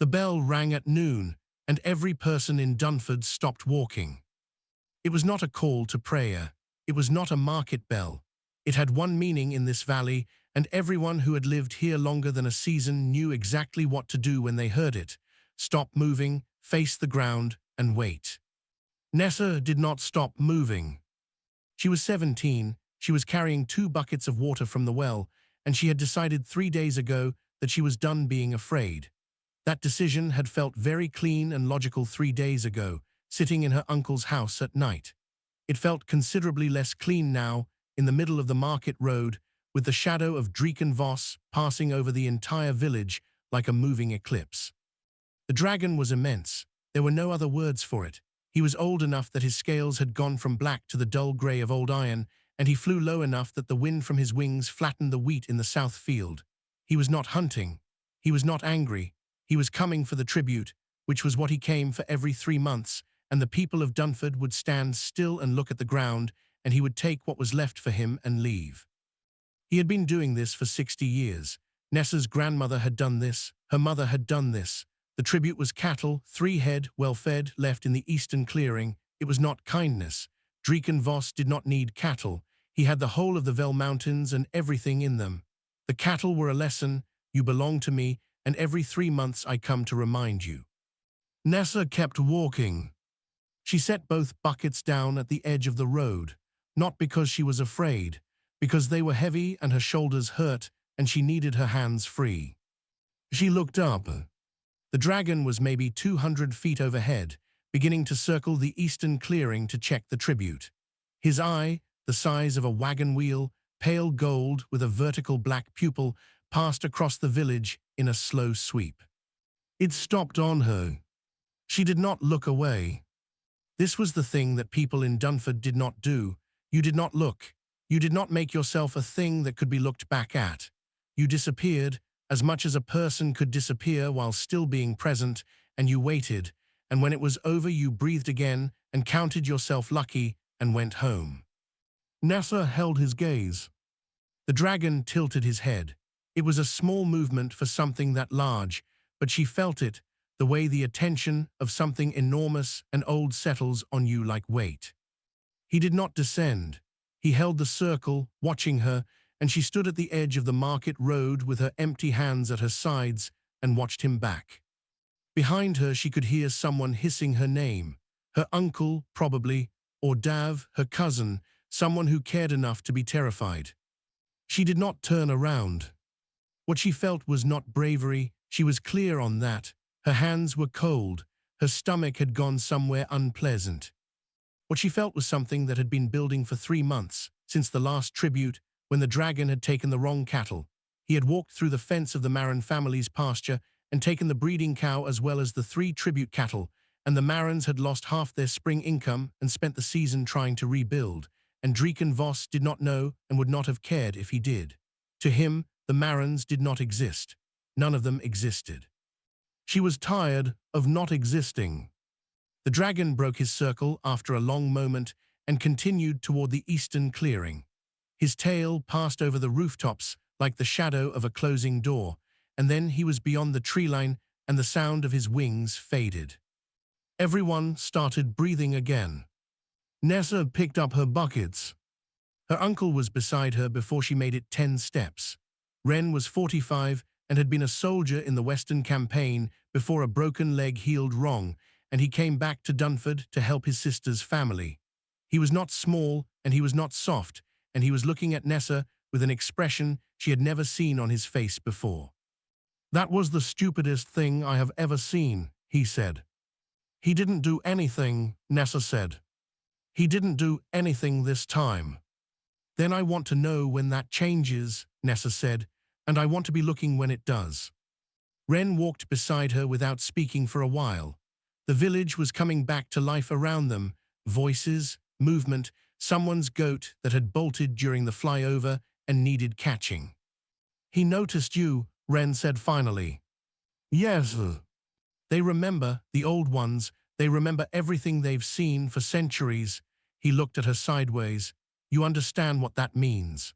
The bell rang at noon, and every person in Dunford stopped walking. It was not a call to prayer. It was not a market bell. It had one meaning in this valley, and everyone who had lived here longer than a season knew exactly what to do when they heard it. Stop moving, face the ground, and wait. Nessa did not stop moving. She was 17, she was carrying 2 buckets of water from the well, and she had decided 3 days ago that she was done being afraid. That decision had felt very clean and logical 3 days ago, sitting in her uncle's house at night. It felt considerably less clean now, in the middle of the market road, with the shadow of Dreeken Voss passing over the entire village like a moving eclipse. The dragon was immense. There were no other words for it. He was old enough that his scales had gone from black to the dull grey of old iron, and he flew low enough that the wind from his wings flattened the wheat in the south field. He was not hunting. He was not angry. He was coming for the tribute, which was what he came for every 3 months, and the people of Dunford would stand still and look at the ground, and he would take what was left for him and leave. He had been doing this for 60 years. Nessa's grandmother had done this. Her mother had done this. The tribute was cattle, 3 head, well-fed, left in the eastern clearing. It was not kindness. Dreeken Voss did not need cattle. He had the whole of the Vel Mountains and everything in them. The cattle were a lesson. You belong to me, and every 3 months I come to remind you. Nessa kept walking. She set both buckets down at the edge of the road, not because she was afraid, because they were heavy and her shoulders hurt, and she needed her hands free. She looked up. The dragon was maybe 200 feet overhead, beginning to circle the eastern clearing to check the tribute. His eye, the size of a wagon wheel, pale gold with a vertical black pupil, passed across the village in a slow sweep. It stopped on her. She did not look away. This was the thing that people in Dunford did not do. You did not look. You did not make yourself a thing that could be looked back at. You disappeared, as much as a person could disappear while still being present, and you waited, and when it was over you breathed again and counted yourself lucky and went home. Nessa held his gaze. The dragon tilted his head. It was a small movement for something that large, but she felt it, the way the attention of something enormous and old settles on you like weight. He did not descend. He held the circle, watching her, and she stood at the edge of the market road with her empty hands at her sides and watched him back. Behind her she could hear someone hissing her name. Her uncle, probably, or Dav, her cousin, someone who cared enough to be terrified. She did not turn around. What she felt was not bravery, she was clear on that. Her hands were cold, her stomach had gone somewhere unpleasant. What she felt was something that had been building for 3 months, since the last tribute, when the dragon had taken the wrong cattle. He had walked through the fence of the Marin family's pasture and taken the breeding cow as well as the 3 tribute cattle, and the Marins had lost half their spring income and spent the season trying to rebuild, and Dreeken Voss did not know and would not have cared if he did. To him, the Marins did not exist. None of them existed. She was tired of not existing. The dragon broke his circle after a long moment and continued toward the eastern clearing. His tail passed over the rooftops like the shadow of a closing door, and then he was beyond the tree line and the sound of his wings faded. Everyone started breathing again. Nessa picked up her buckets. Her uncle was beside her before she made it 10 steps. Ren was 45 and had been a soldier in the Western Campaign before a broken leg healed wrong, and he came back to Dunford to help his sister's family. He was not small and he was not soft, and he was looking at Nessa with an expression she had never seen on his face before. "That was the stupidest thing I have ever seen," he said. "He didn't do anything," Nessa said. "He didn't do anything this time." "Then I want to know when that changes," Nessa said, "and I want to be looking when it does." Ren walked beside her without speaking for a while. The village was coming back to life around them. Voices, movement, someone's goat that had bolted during the flyover and needed catching. "He noticed you," Ren said finally. "Yes." "They remember, the old ones, they remember everything they've seen for centuries." He looked at her sideways. "You understand what that means?"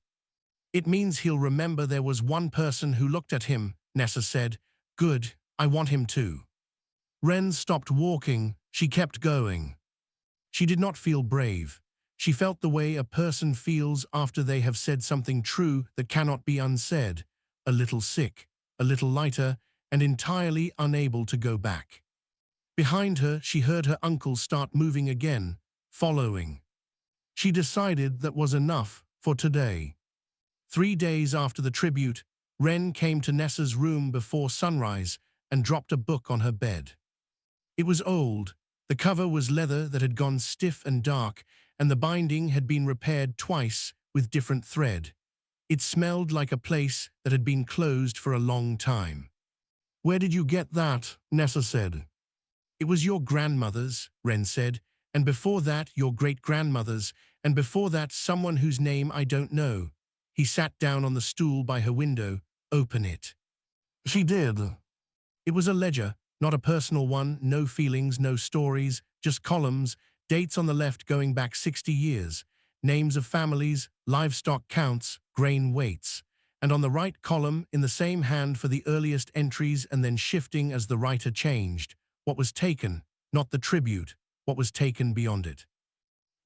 "It means he'll remember there was one person who looked at him," Nessa said. "Good, I want him too. Ren stopped walking. She kept going. She did not feel brave. She felt the way a person feels after they have said something true that cannot be unsaid, a little sick, a little lighter, and entirely unable to go back. Behind her, she heard her uncle start moving again, following. She decided that was enough for today. 3 days after the tribute, Ren came to Nessa's room before sunrise and dropped a book on her bed. It was old. The cover was leather that had gone stiff and dark, and the binding had been repaired twice with different thread. It smelled like a place that had been closed for a long time. "Where did you get that?" Nessa said. "It was your grandmother's," Ren said, "and before that your great-grandmother's, and before that someone whose name I don't know." He sat down on the stool by her window. "Open it." She did. It was a ledger, not a personal one, no feelings, no stories, just columns, dates on the left going back 60 years, names of families, livestock counts, grain weights, and on the right column in the same hand for the earliest entries and then shifting as the writer changed, what was taken, not the tribute, what was taken beyond it.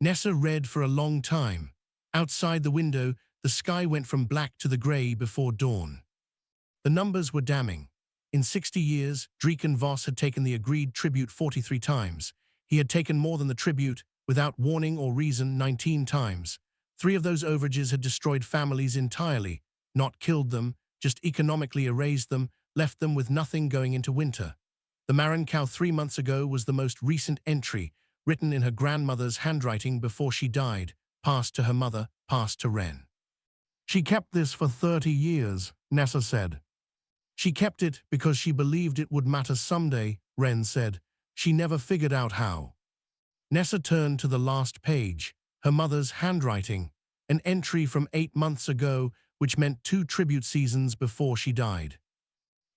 Nessa read for a long time. Outside the window, the sky went from black to the grey before dawn. The numbers were damning. In 60 years, Dreeken Voss had taken the agreed tribute 43 times. He had taken more than the tribute, without warning or reason, 19 times. 3 of those overages had destroyed families entirely, not killed them, just economically erased them, left them with nothing going into winter. The Marin cow 3 months ago was the most recent entry, written in her grandmother's handwriting before she died, passed to her mother, passed to Ren. "She kept this for 30 years, Nessa said. "She kept it because she believed it would matter someday," Ren said. "She never figured out how." Nessa turned to the last page, her mother's handwriting, an entry from 8 months ago, which meant 2 tribute seasons before she died.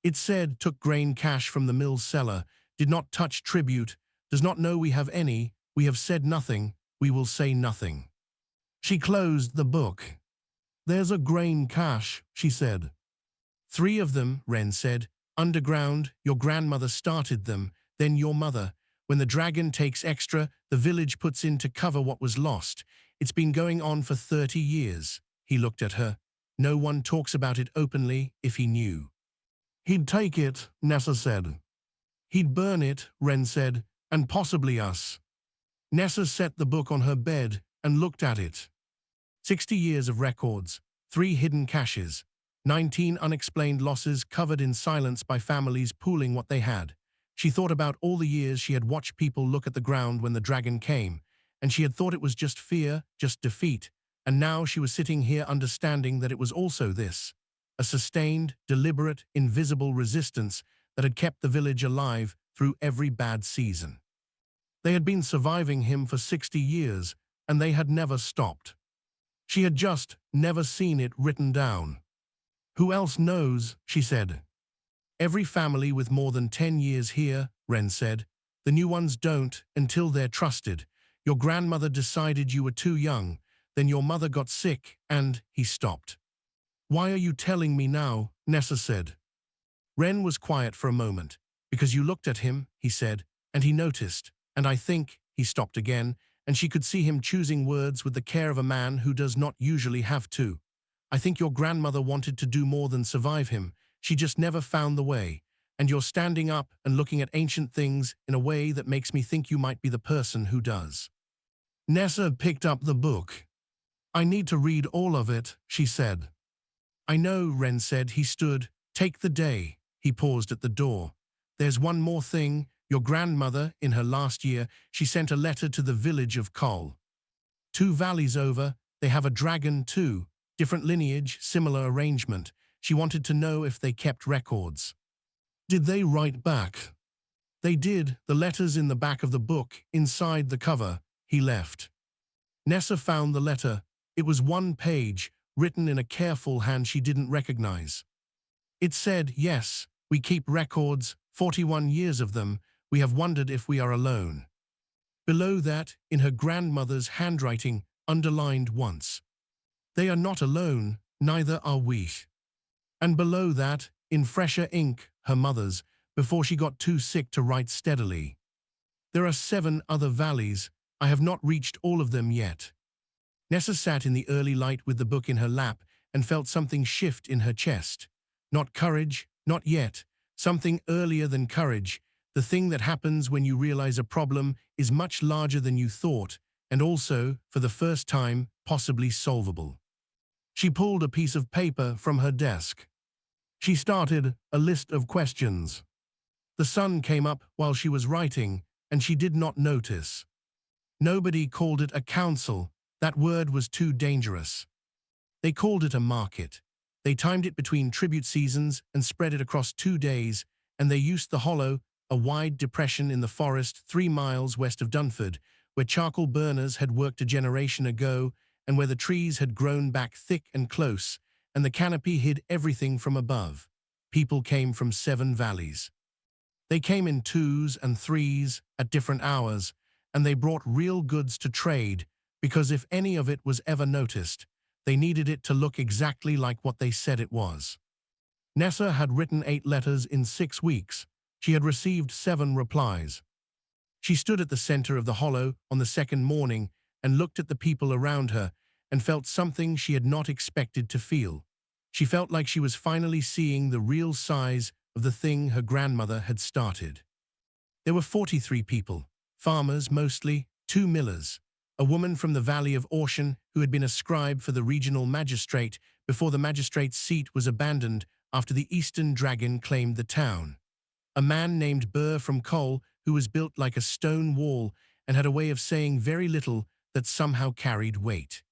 It said, "Took grain cash from the mill cellar, did not touch tribute, does not know we have any, we have said nothing, we will say nothing." She closed the book. "There's a grain cache," she said. 3 of them, Ren said. "Underground, your grandmother started them, then your mother. When the dragon takes extra, the village puts in to cover what was lost. It's been going on for 30 years. He looked at her. "No one talks about it openly. If he knew." "He'd take it," Nessa said. "He'd burn it," Ren said, "and possibly us." Nessa set the book on her bed and looked at it. 60 years of records, 3 hidden caches, 19 unexplained losses covered in silence by families pooling what they had. She thought about all the years she had watched people look at the ground when the dragon came, and she had thought it was just fear, just defeat, and now she was sitting here understanding that it was also this, a sustained, deliberate, invisible resistance that had kept the village alive through every bad season. They had been surviving him for 60 years, and they had never stopped. She had just never seen it written down. "Who else knows?" she said. "Every family with more than 10 years here," Ren said. "The new ones don't until they're trusted. Your grandmother decided you were too young, then your mother got sick and..." He stopped. "Why are you telling me now?" Nessa said. Ren was quiet for a moment. "Because you looked at him," he said, "and he noticed, and I think..." He stopped again, and she could see him choosing words with the care of a man who does not usually have to. "I think your grandmother wanted to do more than survive him. She just never found the way. And you're standing up and looking at ancient things in a way that makes me think you might be the person who does." Nessa picked up the book. "I need to read all of it," she said. "I know," Ren said. He stood. "Take the day." He paused at the door. "There's one more thing. Your grandmother, in her last year, she sent a letter to the village of Kol. 2 valleys over, they have a dragon too. Different lineage, similar arrangement. She wanted to know if they kept records." "Did they write back?" "They did. The letter's in the back of the book, inside the cover." He left. Nessa found the letter. It was 1 page, written in a careful hand she didn't recognize. It said, "Yes, we keep records, 41 years of them. We have wondered if we are alone." Below that, in her grandmother's handwriting, underlined once, "They are not alone, neither are we." And below that, in fresher ink, her mother's, before she got too sick to write steadily. There are 7 other valleys. I have not reached all of them yet. Nessa sat in the early light with the book in her lap and felt something shift in her chest. Not courage, not yet. Something earlier than courage. The thing that happens when you realize a problem is much larger than you thought, and also, for the first time, possibly solvable. She pulled a piece of paper from her desk. She started a list of questions. The sun came up while she was writing, and she did not notice. Nobody called it a council. That word was too dangerous. They called it a market. They timed it between tribute seasons and spread it across 2 days, and they used the hollow, a wide depression in the forest 3 miles west of Dunford, where charcoal burners had worked a generation ago, and where the trees had grown back thick and close, and the canopy hid everything from above. People came from 7 valleys. They came in 2s and 3s at different hours, and they brought real goods to trade, because if any of it was ever noticed, they needed it to look exactly like what they said it was. Nessa had written 8 letters in 6 weeks. She had received 7 replies. She stood at the center of the hollow on the second morning and looked at the people around her and felt something she had not expected to feel. She felt like she was finally seeing the real size of the thing her grandmother had started. There were 43 people, farmers mostly, 2 millers, a woman from the Valley of Ocean who had been a scribe for the regional magistrate before the magistrate's seat was abandoned after the Eastern Dragon claimed the town. A man named Burr from Cole who was built like a stone wall and had a way of saying very little that somehow carried weight.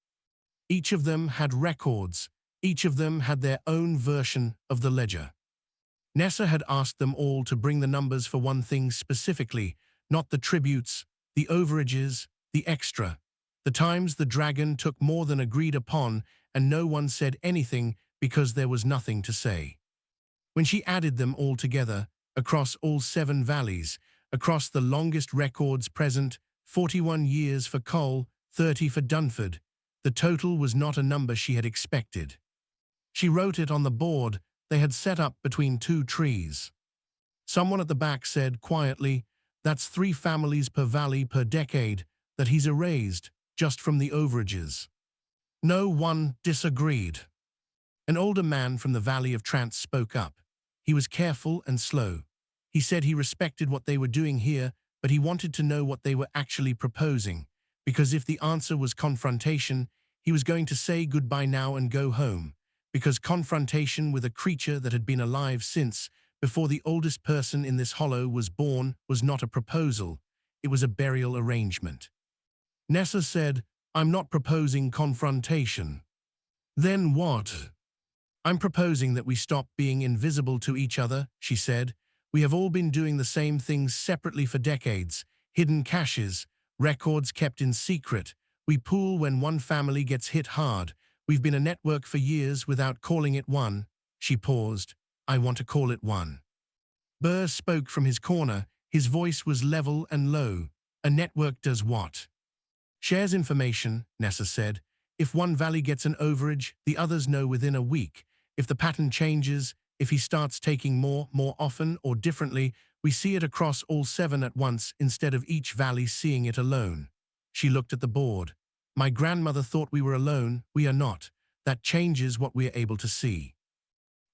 Each of them had records. Each of them had their own version of the ledger. Nessa had asked them all to bring the numbers for one thing specifically, not the tributes, the overages, the extra. The times the dragon took more than agreed upon, and no one said anything because there was nothing to say. When she added them all together, across all 7 valleys, across the longest records present, 41 years for Cole, 30 for Dunford, the total was not a number she had expected. She wrote it on the board they had set up between 2 trees. Someone at the back said quietly, "That's 3 families per valley per decade that he's erased just from the overages." No one disagreed. An older man from the Valley of Trance spoke up. He was careful and slow. He said he respected what they were doing here, but he wanted to know what they were actually proposing, because if the answer was confrontation, he was going to say goodbye now and go home, because confrontation with a creature that had been alive since, before the oldest person in this hollow was born, was not a proposal. It was a burial arrangement. Nessa said, "I'm not proposing confrontation." "Then what?" "I'm proposing that we stop being invisible to each other," she said. "We have all been doing the same things separately for decades. Hidden caches, records kept in secret. We pool when one family gets hit hard. We've been a network for years without calling it one." She paused. "I want to call it one." Burr spoke from his corner. His voice was level and low. "A network does what?" "Shares information," Nessa said. "If one valley gets an overage, the others know within a week. If the pattern changes, if he starts taking more often or differently, we see it across all 7 at once instead of each valley seeing it alone." She looked at the board. "My grandmother thought we were alone. We are not. That changes what we are able to see."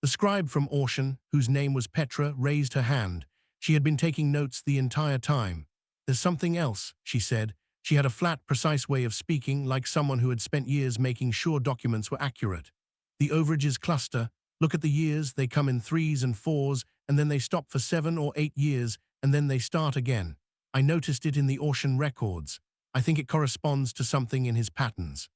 The scribe from Ocean, whose name was Petra, raised her hand. She had been taking notes the entire time. "There's something else," she said. She had a flat, precise way of speaking, like someone who had spent years making sure documents were accurate. "The overages cluster. Look at the years. They come in 3s and 4s, and then they stop for 7 or 8 years, and then they start again. I noticed it in the Ocean records. I think it corresponds to something in his patterns."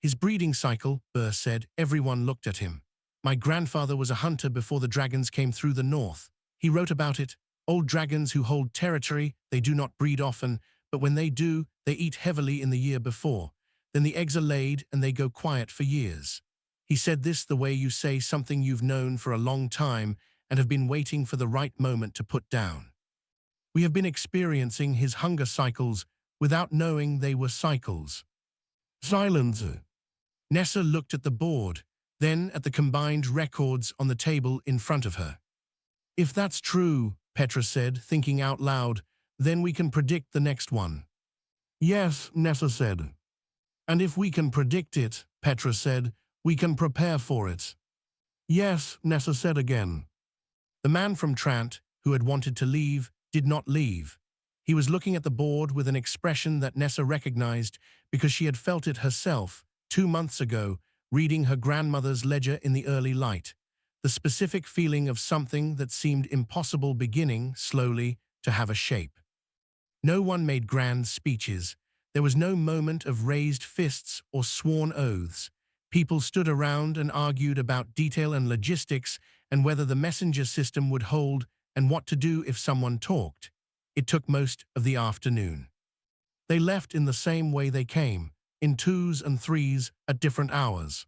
"His breeding cycle," Burr said. Everyone looked at him. "My grandfather was a hunter before the dragons came through the north. He wrote about it. Old dragons who hold territory, they do not breed often, but when they do, they eat heavily in the year before. Then the eggs are laid and they go quiet for years." He said this the way you say something you've known for a long time and have been waiting for the right moment to put down. "We have been experiencing his hunger cycles without knowing they were cycles." Silence. Nessa looked at the board, then at the combined records on the table in front of her. If that's true, Petra said, thinking out loud, then we can predict the next one. Yes, Nessa said. And if we can predict it, Petra said, we can prepare for it. Yes, Nessa said again. The man from Trant, who had wanted to leave, did not leave. He was looking at the board with an expression that Nessa recognized because she had felt it herself 2 months ago, reading her grandmother's ledger in the early light. The specific feeling of something that seemed impossible beginning, slowly, to have a shape. No one made grand speeches. There was no moment of raised fists or sworn oaths. People stood around and argued about detail and logistics and whether the messenger system would hold and what to do if someone talked. It took most of the afternoon. They left in the same way they came, in 2s and 3s at different hours.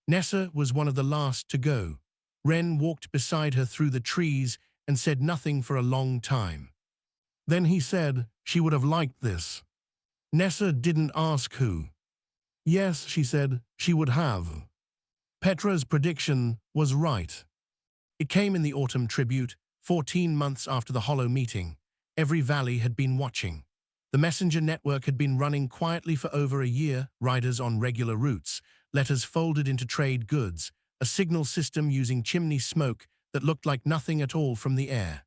Nessa was one of the last to go. Ren walked beside her through the trees and said nothing for a long time. Then he said she would have liked this. Nessa didn't ask who. Yes, she said, she would have. Petra's prediction was right. It came in the autumn tribute, 14 months after the Hollow meeting. Every valley had been watching. The messenger network had been running quietly for over a year, riders on regular routes, letters folded into trade goods, a signal system using chimney smoke that looked like nothing at all from the air.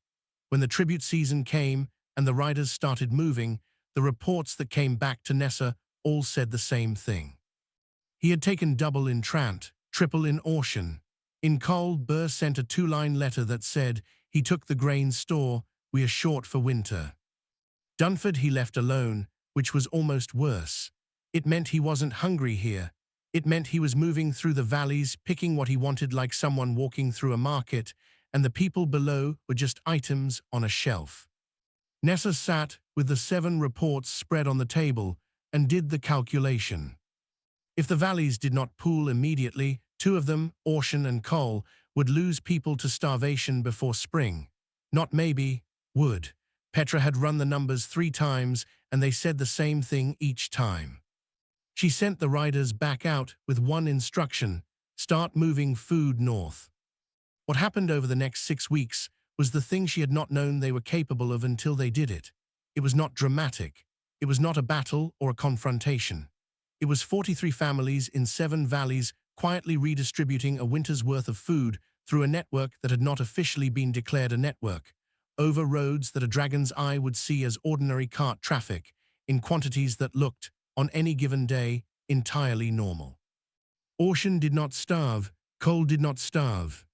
When the tribute season came and the riders started moving, the reports that came back to Nessa all said the same thing. He had taken double in Trant, triple in Ocean. In Cole, Burr sent a 2-line letter that said, he took the grain store, we are short for winter. Dunford he left alone, which was almost worse. It meant he wasn't hungry here. It meant he was moving through the valleys, picking what he wanted like someone walking through a market, and the people below were just items on a shelf. Nessa sat with the 7 reports spread on the table and did the calculation. If the valleys did not pool immediately, 2 of them, Ocean and Cole, would lose people to starvation before spring. Not maybe, would. Petra had run the numbers 3 times and they said the same thing each time. She sent the riders back out with one instruction: start moving food north. What happened over the next 6 weeks was the thing she had not known they were capable of until they did it. It was not dramatic. It was not a battle or a confrontation. It was 43 families in 7 valleys quietly redistributing a winter's worth of food through a network that had not officially been declared a network, over roads that a dragon's eye would see as ordinary cart traffic, in quantities that looked, on any given day, entirely normal. Ocean did not starve, Cole did not starve.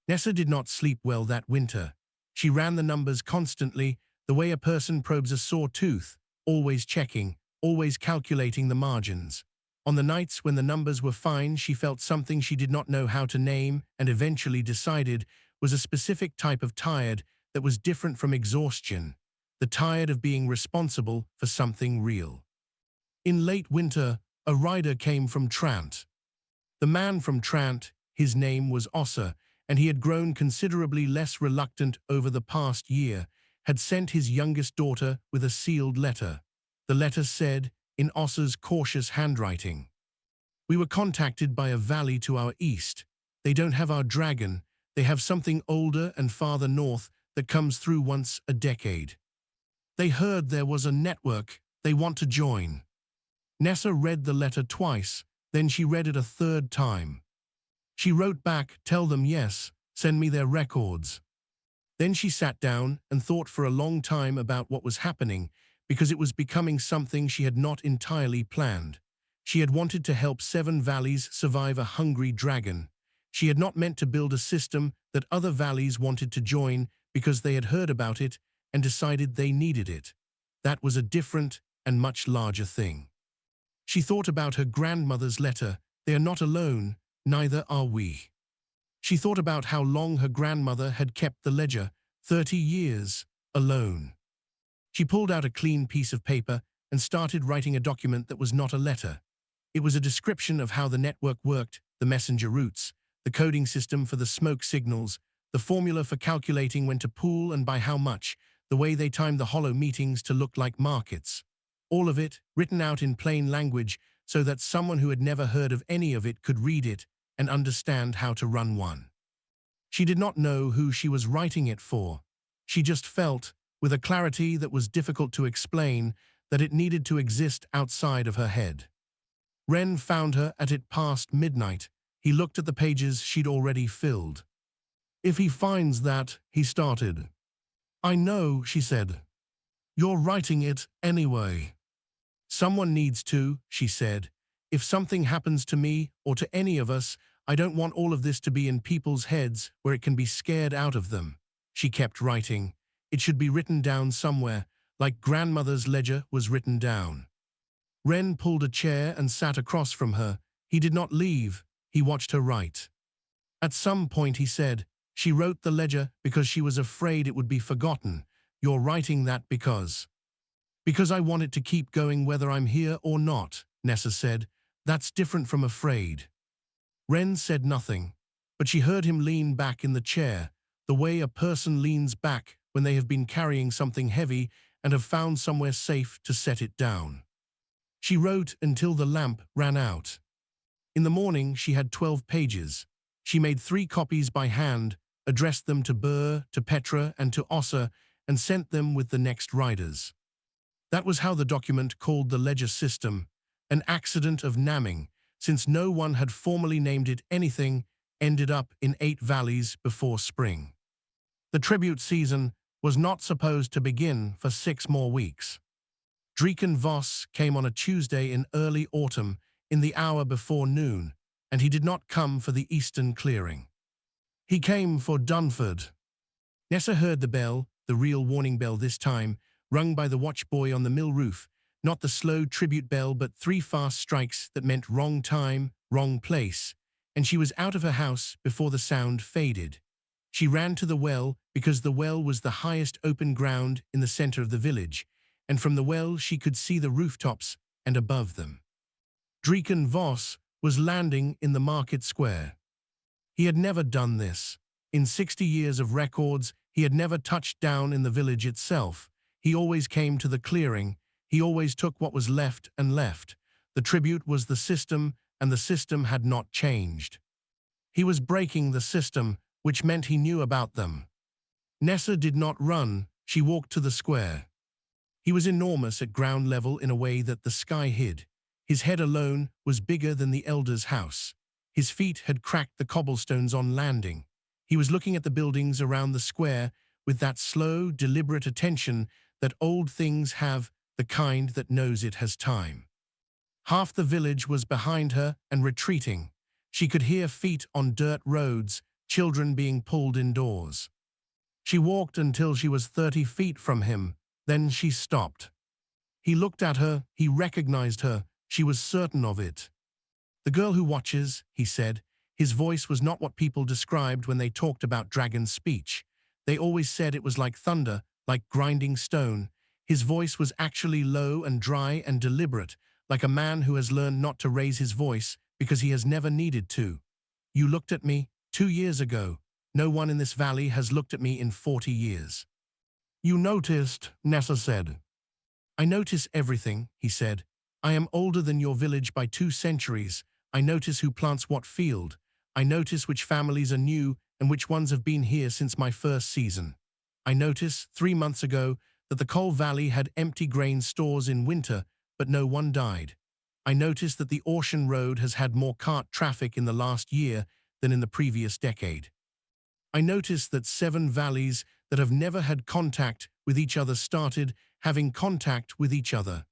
Nessa did not sleep well that winter. She ran the numbers constantly, the way a person probes a sore tooth, always checking, always calculating the margins. On the nights when the numbers were fine, she felt something she did not know how to name and eventually decided was a specific type of tired that was different from exhaustion, the tired of being responsible for something real. In late winter, a rider came from Trant. The man from Trant, his name was Ossa, and he had grown considerably less reluctant over the past year, had sent his youngest daughter with a sealed letter. The letter said, in Ossa's cautious handwriting, "We were contacted by a valley to our east. They don't have our dragon. They have something older and farther north that comes through once a decade. They heard there was a network. They want to join." Nessa read the letter twice, then she read it a 3rd time. She wrote back, "Tell them yes, send me their records." Then she sat down and thought for a long time about what was happening, because it was becoming something she had not entirely planned. She had wanted to help 7 valleys survive a hungry dragon. She had not meant to build a system that other valleys wanted to join because they had heard about it and decided they needed it. That was a different and much larger thing. She thought about her grandmother's letter, "They are not alone, neither are we." She thought about how long her grandmother had kept the ledger, 30 years, alone. She pulled out a clean piece of paper and started writing a document that was not a letter. It was a description of how the network worked, the messenger routes, the coding system for the smoke signals, the formula for calculating when to pool and by how much, the way they timed the Hollow meetings to look like markets. All of it written out in plain language so that someone who had never heard of any of it could read it and understand how to run one. She did not know who she was writing it for. She just felt, with a clarity that was difficult to explain, that it needed to exist outside of her head. Ren found her at it past midnight. He looked at the pages she'd already filled. "If he finds that," he started. "I know," she said. "You're writing it anyway." "Someone needs to," she said. "If something happens to me or to any of us, I don't want all of this to be in people's heads where it can be scared out of them." She kept writing. "It should be written down somewhere, like grandmother's ledger was written down." Ren pulled a chair and sat across from her. He did not leave. He watched her write. At some point he said, "She wrote the ledger because she was afraid it would be forgotten. You're writing that because I want it to keep going whether I'm here or not," Nessa said. "That's different from afraid." Ren said nothing, but she heard him lean back in the chair, the way a person leans back when they have been carrying something heavy and have found somewhere safe to set it down. She wrote until the lamp ran out. In the morning she had 12 pages. She made 3 copies by hand, addressed them to Burr, to Petra, and to Ossa, and sent them with the next riders. That was how the document called the ledger system, an accident of namming, since no one had formally named it anything, ended up in 8 valleys before spring. The tribute season was not supposed to begin for 6 more weeks. Draken Voss came on a Tuesday in early autumn, in the hour before noon, and he did not come for the eastern clearing. He came for Dunford. Nessa heard the bell, the real warning bell this time, rung by the watchboy on the mill roof, not the slow tribute bell but 3 fast strikes that meant wrong time, wrong place, and she was out of her house before the sound faded. She ran to the well because the well was the highest open ground in the center of the village, and from the well she could see the rooftops and above them. Draken Voss was landing in the market square. He had never done this. In 60 years of records, he had never touched down in the village itself. He always came to the clearing. He always took what was left and left. The tribute was the system, and the system had not changed. He was breaking the system, which meant he knew about them. Nessa did not run. She walked to the square. He was enormous at ground level in a way that the sky hid. His head alone was bigger than the elder's house. His feet had cracked the cobblestones on landing. He was looking at the buildings around the square with that slow, deliberate attention that old things have, the kind that knows it has time. Half the village was behind her and retreating. She could hear feet on dirt roads, children being pulled indoors. She walked until she was 30 feet from him. Then she stopped. He looked at her. He recognized her. She was certain of it. "The girl who watches," he said. His voice was not what people described when they talked about dragon's speech. They always said it was like thunder, like grinding stone. His voice was actually low and dry and deliberate, like a man who has learned not to raise his voice because he has never needed to. "You looked at me 2 years ago. No one in this valley has looked at me in 40 years. "You noticed," Nessa said. "I notice everything," he said. "I am older than your village by 2 centuries. I notice who plants what field. I notice which families are new and which ones have been here since my first season. I notice, 3 months ago, that the Coal Valley had empty grain stores in winter, but no one died. I notice that the Ocean Road has had more cart traffic in the last year than in the previous decade. I notice that 7 valleys that have never had contact with each other started having contact with each other."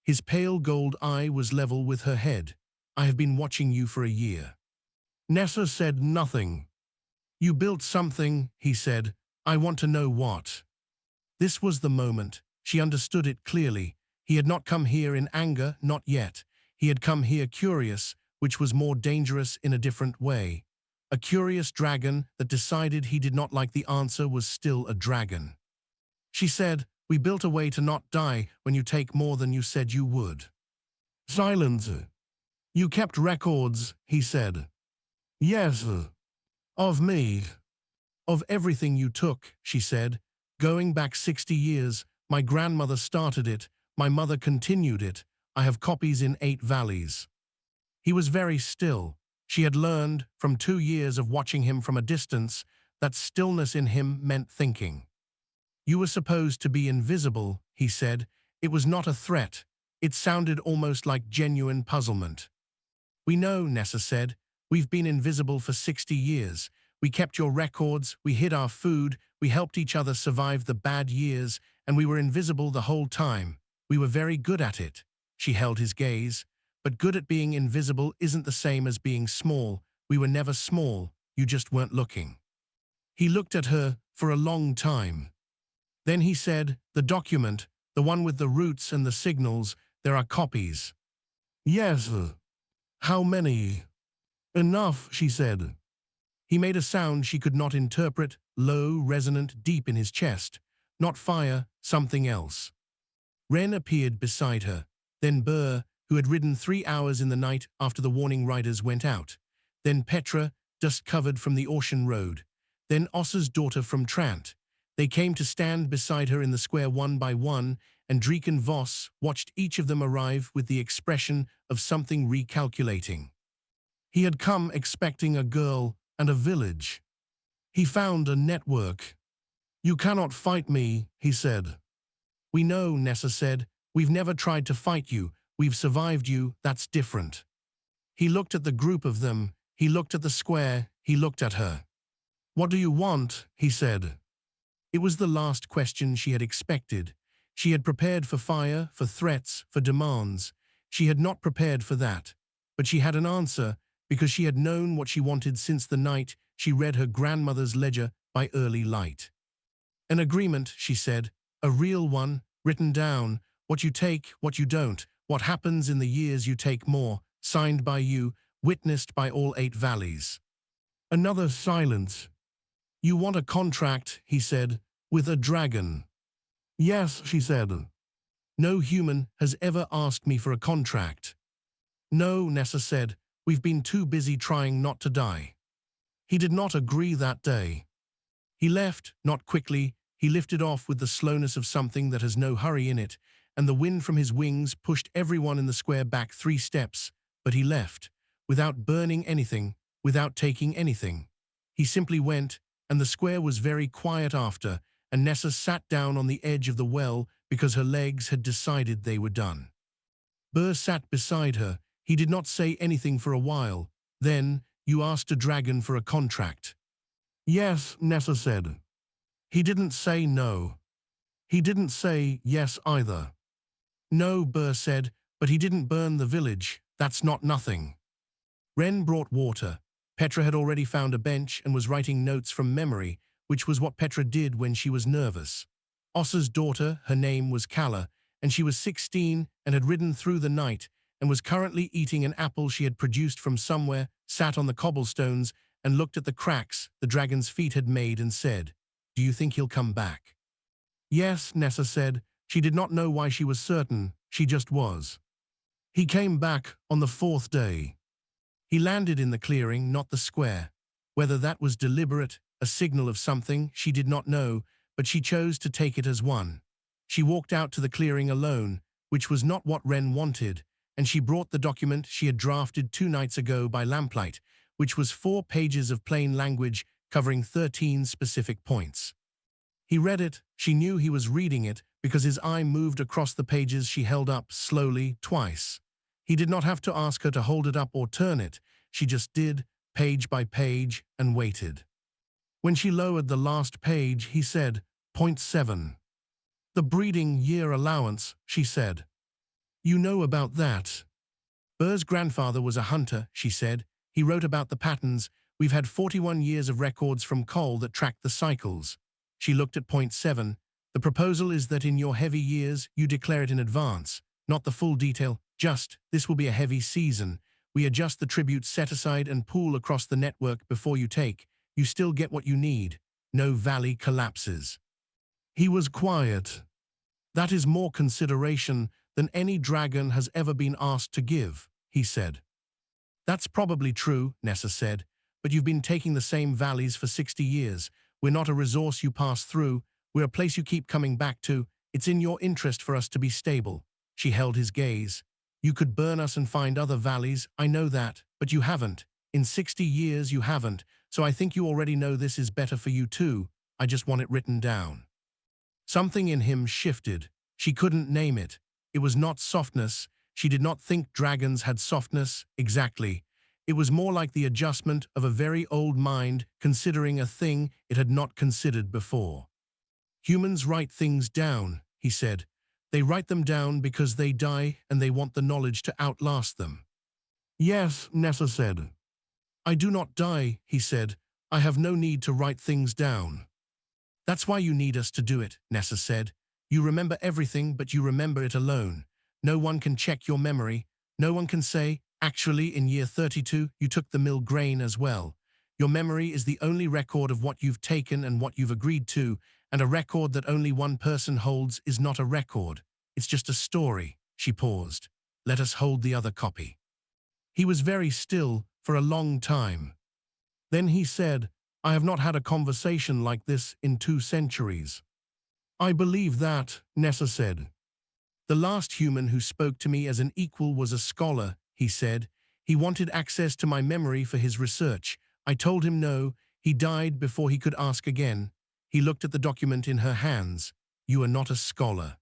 His pale gold eye was level with her head. "I have been watching you for a year." Nessa said nothing. "You built something," he said. "I want to know what." This was the moment. She understood it clearly. He had not come here in anger, not yet. He had come here curious, which was more dangerous in a different way. A curious dragon that decided he did not like the answer was still a dragon. She said, "We built a way to not die when you take more than you said you would." Silence. "You kept records," he said. "Yes. Of me. Of everything you took," she said. "Going back 60 years, my grandmother started it, my mother continued it. I have copies in 8 valleys." He was very still. She had learned, from 2 years of watching him from a distance, That stillness in him meant thinking. You were supposed to be invisible, he said. It was not a threat. It sounded almost like genuine puzzlement. We know, Nessa said. We've been invisible for 60 years. We kept your records, we hid our food, we helped each other survive the bad years, and we were invisible the whole time. We were very good at it. She held his gaze. But good at being invisible isn't the same as being small. We were never small, you just weren't looking. He looked at her for a long time. Then he said, the document, the one with the routes and the signals, there are copies. Yes. How many? Enough, she said. He made a sound she could not interpret, low, resonant, deep in his chest. Not fire, something else. Ren appeared beside her. Then Burr, who had ridden 3 hours in the night after the warning riders went out. Then Petra, dust-covered from the ocean road. Then Ossa's daughter from Trant. They came to stand beside her in the square one by one, and Dreek Voss watched each of them arrive with the expression of something recalculating. He had come expecting a girl and a village. He found a network. You cannot fight me, he said. We know, Nessa said. We've never tried to fight you. We've survived you, that's different. He looked at the group of them. He looked at the square. He looked at her. What do you want? He said. It was the last question she had expected. She had prepared for fire, for threats, for demands. She had not prepared for that. But she had an answer, because she had known what she wanted since the night she read her grandmother's ledger by early light. An agreement, she said, a real one, written down, what you take, what you don't, what happens in the years you take more, signed by you, witnessed by all 8 valleys. Another silence. You want a contract, he said, with a dragon. Yes, she said. No human has ever asked me for a contract. No, Nessa said, we've been too busy trying not to die. He did not agree that day. He left, not quickly. He lifted off with the slowness of something that has no hurry in it, and the wind from his wings pushed everyone in the square back 3 steps, but he left, without burning anything, without taking anything. He simply went, and the square was very quiet after, and Nessa sat down on the edge of the well because her legs had decided they were done. Burr sat beside her. He did not say anything for a while. Then, you asked a dragon for a contract. Yes, Nessa said. He didn't say no. He didn't say yes either. No, Burr said, but he didn't burn the village. That's not nothing. Ren brought water. Petra had already found a bench and was writing notes from memory, which was what Petra did when she was nervous. Ossa's daughter, her name was Kala, and she was 16 and had ridden through the night and was currently eating an apple she had produced from somewhere, sat on the cobblestones and looked at the cracks the dragon's feet had made and said, "Do you think he'll come back?" Yes, Nessa said. She did not know why she was certain, she just was. He came back on the 4th day. He landed in the clearing, not the square. Whether that was deliberate, a signal of something, she did not know, but she chose to take it as one. She walked out to the clearing alone, which was not what Ren wanted, and she brought the document she had drafted 2 nights ago by lamplight, which was 4 pages of plain language covering 13 specific points. He read it. She knew he was reading it because his eye moved across the pages she held up slowly twice. He did not have to ask her to hold it up or turn it. She just did, page by page, and waited. When she lowered the last page, he said, Point 7. The breeding year allowance, she said. You know about that. Burr's grandfather was a hunter, she said. He wrote about the patterns. We've had 41 years of records from Cole that tracked the cycles. She looked at point 7. The proposal is that in your heavy years, you declare it in advance. Not the full detail, just, this will be a heavy season. We adjust the tribute set aside and pool across the network before you take. You still get what you need. No valley collapses. He was quiet. That is more consideration than any dragon has ever been asked to give, he said. That's probably true, Nessa said, but you've been taking the same valleys for 60 years. We're not a resource you pass through. We're a place you keep coming back to. It's in your interest for us to be stable. She held his gaze. You could burn us and find other valleys, I know that, but you haven't. In 60 years you haven't, So I think you already know this is better for you too. I just want it written down. Something in him shifted. She couldn't name it. It was not softness. She did not think dragons had softness, exactly. It was more like the adjustment of a very old mind considering a thing it had not considered before. Humans write things down, he said. They write them down because they die and they want the knowledge to outlast them. Yes, Nessa said. I do not die, he said. I have no need to write things down. That's why you need us to do it, Nessa said. You remember everything, but you remember it alone. No one can check your memory. No one can say, actually, in year 32, you took the mill grain as well. Your memory is the only record of what you've taken and what you've agreed to, and a record that only one person holds is not a record. It's just a story. She paused. Let us hold the other copy. He was very still for a long time. Then he said, I have not had a conversation like this in 2 centuries. I believe that, Nessa said. The last human who spoke to me as an equal was a scholar, he said. He wanted access to my memory for his research. I told him no. He died before he could ask again. He looked at the document in her hands. You are not a scholar.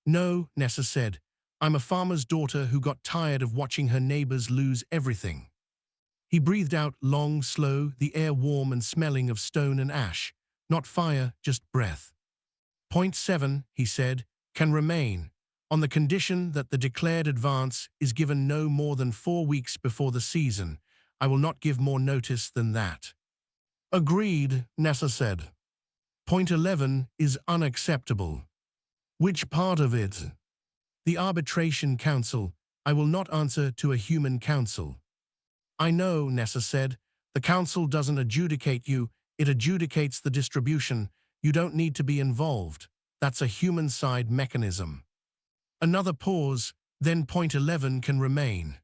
No, Nessa said. I'm a farmer's daughter who got tired of watching her neighbors lose everything. He breathed out long, slow, the air warm and smelling of stone and ash. Not fire, just breath. Point 7, he said, can remain, on the condition that the declared advance is given no more than 4 weeks before the season. I will not give more notice than that. Agreed, Nessa said. Point 11 is unacceptable. Which part of it? The Arbitration Council. I will not answer to a human council. I know, Nessa said. The council doesn't adjudicate you, it adjudicates the distribution. You don't need to be involved. That's a human-side mechanism. Another pause, then point 11 can remain.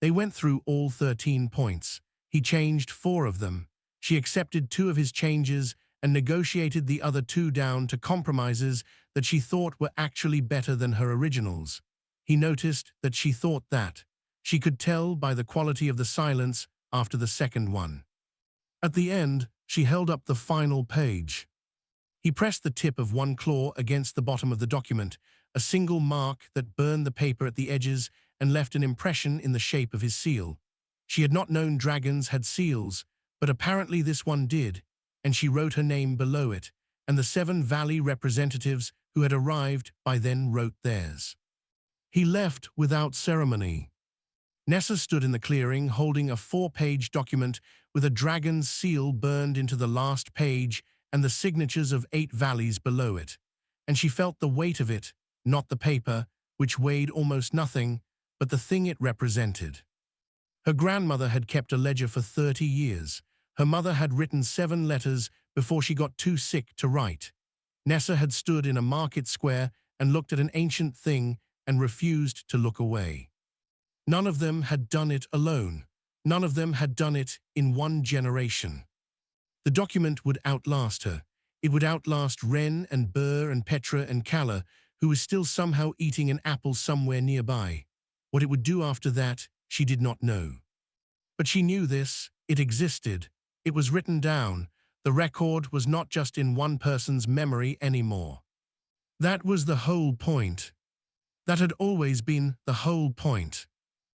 They went through all 13 points. He changed 4 of them. She accepted 2 of his changes and negotiated the other 2 down to compromises that she thought were actually better than her originals. He noticed that she thought that. She could tell by the quality of the silence after the second one. At the end, she held up the final page. He pressed the tip of one claw against the bottom of the document, a single mark that burned the paper at the edges and left an impression in the shape of his seal. She had not known dragons had seals, but apparently this one did, and she wrote her name below it, and the 7 Valley representatives who had arrived by then wrote theirs. He left without ceremony. Nessa stood in the clearing holding a 4-page document with a dragon's seal burned into the last page and the signatures of 8 valleys below it. And she felt the weight of it, not the paper, which weighed almost nothing, but the thing it represented. Her grandmother had kept a ledger for 30 years. Her mother had written 7 letters before she got too sick to write. Nessa had stood in a market square and looked at an ancient thing and refused to look away. None of them had done it alone. None of them had done it in 1 generation. The document would outlast her. It would outlast Ren and Burr and Petra and Kala, who was still somehow eating an apple somewhere nearby. What it would do after that, she did not know. But she knew this. It existed. It was written down. The record was not just in one person's memory anymore. That was the whole point. That had always been the whole point.